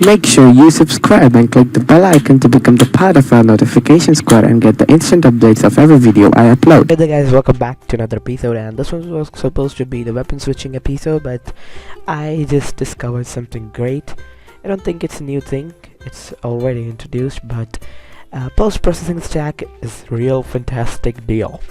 Make sure you subscribe and click the bell icon to become the part of our notification squad and get the instant updates of every video I upload. Hey there guys, welcome back to another episode, and this one was supposed to be the weapon switching episode, but I just discovered something great. I don't think it's a new thing, it's already introduced, but post-processing stack is real fantastic deal.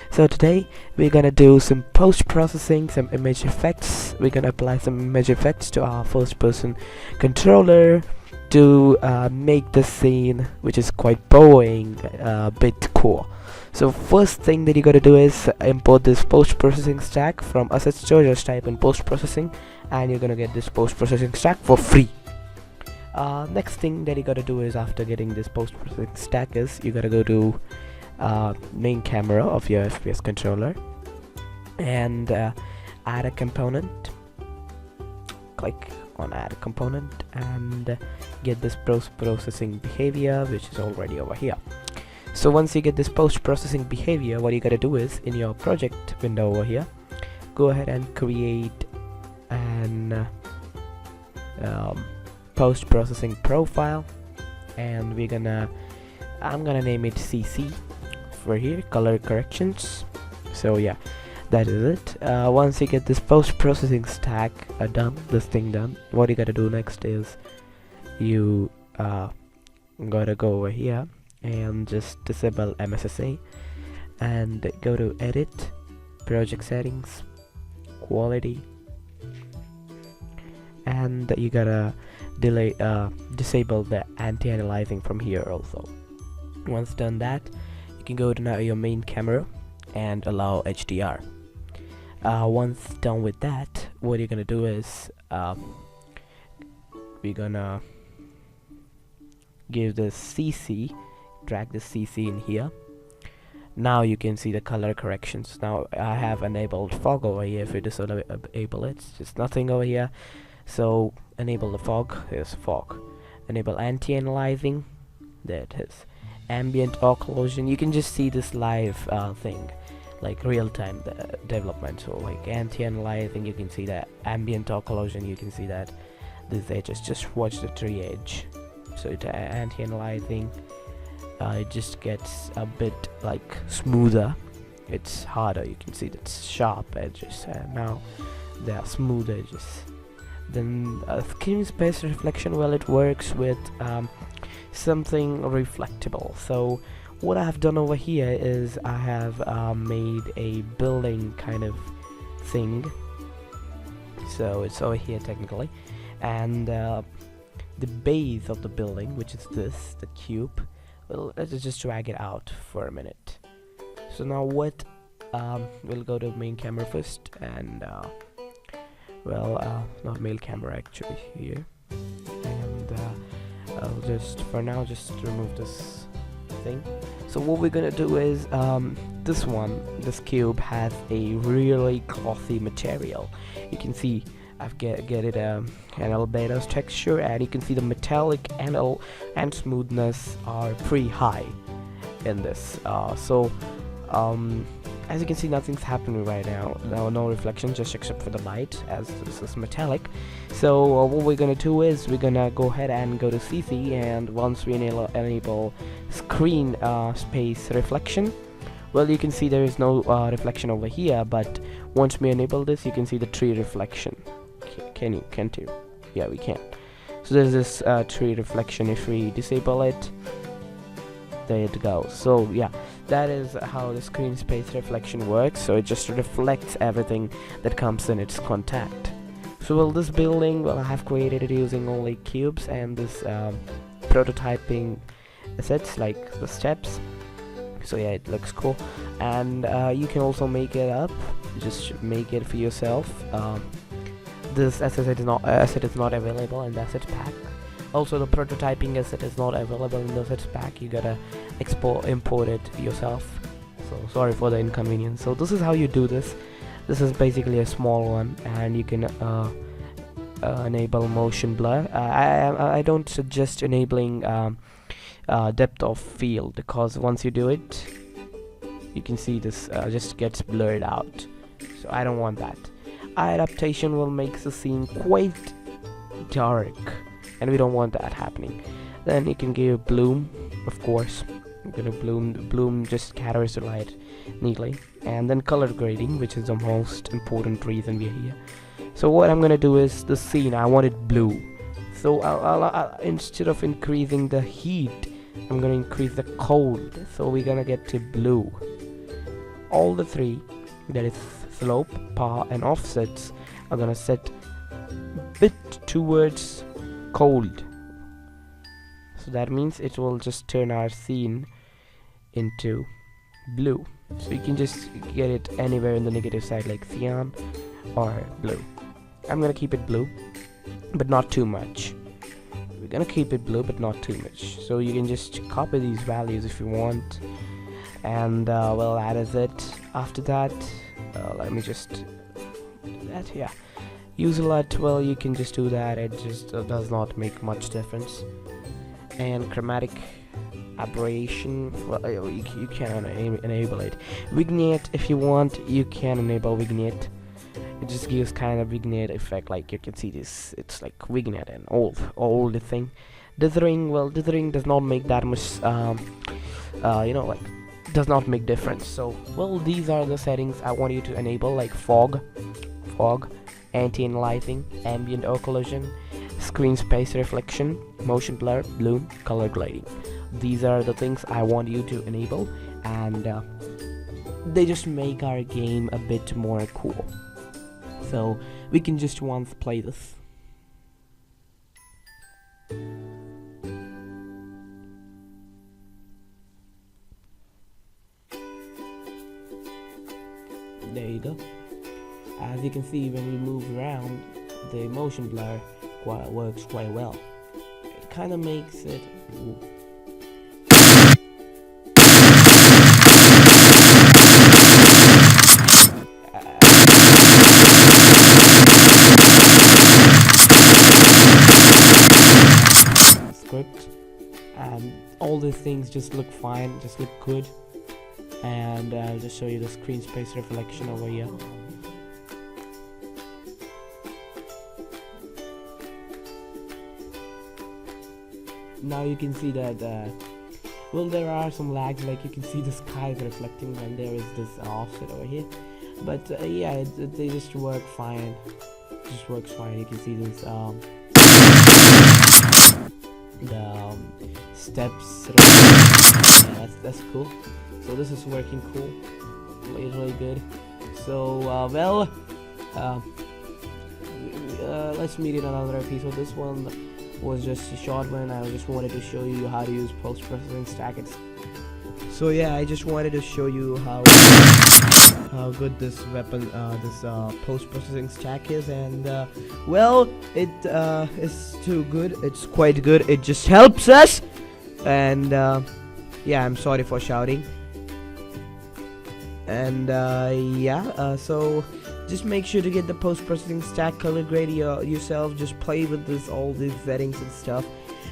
So today we're gonna do some post-processing, some image effects. We're gonna apply some image effects to our first-person controller to make the scene, which is quite boring, a bit cool. So first thing that you gotta do is import this post-processing stack from asset store. Just type in post-processing and you're gonna get this post-processing stack for free. Next thing that you gotta do is, after getting this post-processing stack, is you gotta go to main camera of your FPS controller and add a component. Click on add a component and get this post-processing behavior, which is already over here. So once you get this post-processing behavior, what you gotta do is, in your project window over here, go ahead and create an post-processing profile, and I'm gonna name it CC for here, color corrections. So yeah, that is it. Once you get this post-processing stack done, what you gotta do next is you gotta go over here and just disable MSSA and go to edit, project settings, quality, and you gotta disable the anti-aliasing from here also. Once done that, you can go to now your main camera and allow HDR. Once done with that, what you're gonna do is we're gonna give this CC, drag the CC in here. Now you can see the color corrections. Now I have enabled fog over here. If you disable it, it's just nothing over here. So enable the fog. Here's fog. Enable anti-aliasing. There it is. Ambient occlusion. You can just see this live thing, like real-time development. So like anti-aliasing, you can see that. Ambient occlusion, you can see that these edges. Just watch the tree edge. So it anti-aliasing, it just gets a bit like smoother. It's harder. You can see that sharp edges, and now they are smooth edges. Then screen space reflection, well, it works with something reflectable. So what I have done over here is I have made a building kind of thing. So it's over here technically, and the base of the building, which is this, the cube, well, let's just drag it out for a minute. So now what, we'll go to main camera first, and not main camera actually here, and I'll just for now just remove this thing. So what we're gonna do is this cube has a really glossy material. You can see I've get it an albedo texture, and you can see the metallic and smoothness are pretty high in this. As you can see, nothing's happening right now. No reflection, just except for the light, as this is metallic. So what we're gonna do is we're gonna go ahead and go to CC, and once we enable screen space reflection, well, you can see there is no reflection over here, but once we enable this, you can see the tree reflection. Can't you? Yeah, we can. So there's this tree reflection. If we disable it, there it goes. So yeah, that is how the screen space reflection works. So it just reflects everything that comes in its contact. So well, this building, well, I have created it using only cubes and this prototyping assets like the steps. So yeah, it looks cool, and you can also make it up. Just make it for yourself. This asset is not available in the asset pack. Also, the prototyping asset is not available in the assets pack. You gotta import it yourself. So sorry for the inconvenience. So this is how you do this. This is basically a small one, and you can enable motion blur. I don't suggest enabling depth of field, because once you do it, you can see this just gets blurred out. So I don't want that. Adaptation will make the scene quite dark and we don't want that happening. Then you can give bloom, of course. You're gonna bloom just scatters the light neatly. And then color grading, which is the most important reason we're here. So what I'm gonna do is the scene, I want it blue. So I'll instead of increasing the heat, I'm gonna increase the cold. So we're gonna get to blue. All the three, that is slope, power and offsets, are gonna set bit towards cold. So that means it will just turn our scene into blue. So you can just get it anywhere in the negative side, like cyan or blue. I'm gonna keep it blue, but not too much. We're gonna keep it blue, but not too much. So you can just copy these values if you want. And well, that is it. After that, let me just do that. Yeah, use a lot. Well, you can just do that. It just does not make much difference. And chromatic aberration, well, you can enable it. Vignette, if you want, you can enable vignette. It just gives kind of vignette effect, like you can see this. It's like vignette and old thing. Dithering, well, dithering does not make that much. Like, does not make difference. So, well, these are the settings I want you to enable, like fog, anti-aliasing, ambient occlusion, screen space reflection, motion blur, bloom, color grading. These are the things I want you to enable, and they just make our game a bit more cool. So we can just once play this. There you go. As you can see, when we move around, the motion blur works quite well. It kind of makes it. Script, and all these things just look fine, just look good. And I'll just show you the screen space reflection over here. Now you can see that well, there are some lags, like you can see the skies reflecting when there is this offset over here, but yeah, they just work fine. It just works fine. You can see this the steps. Yeah, that's cool. So this is working cool, really good. So well, let's meet in another episode. This one was just a short one. I just wanted to show you how to use post-processing stack. So yeah, I just wanted to show you how good this post-processing stack is, and well, it is too good. It's quite good. It just helps us, and yeah, I'm sorry for shouting. And so just make sure to get the post-processing stack, color grade yourself. Just play with all these settings and stuff.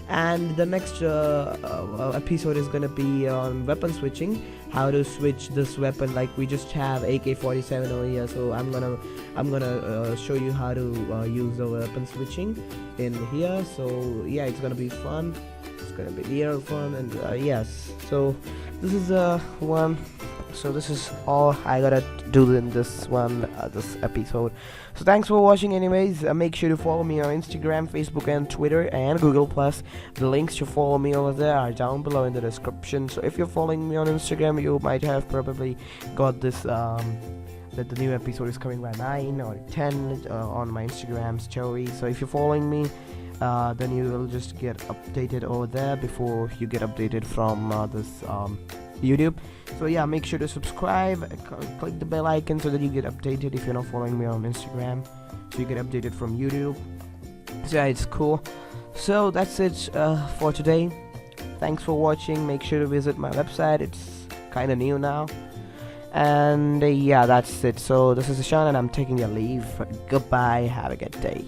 And the next episode is gonna be on weapon switching, how to switch this weapon. Like, we just have AK-47 over here, so I'm gonna show you how to use the weapon switching in here. So yeah, it's gonna be fun. It's gonna be real fun. And yes, so this is one. So this is all I gotta do in this one, this episode. So thanks for watching anyways. Make sure to follow me on Instagram, Facebook and Twitter and Google+. The links to follow me over there are down below in the description. So if you're following me on Instagram, you might have probably got this that the new episode is coming by 9 or 10 on my Instagram story. So if you're following me, then you will just get updated over there before you get updated from this YouTube. So yeah, make sure to subscribe, click the bell icon so that you get updated if you're not following me on Instagram, so you get updated from YouTube. So yeah, it's cool. So that's it for today. Thanks for watching. Make sure to visit my website. It's kind of new now. And yeah, that's it. So this is Ishaan and I'm taking a leave. Goodbye. Have a good day.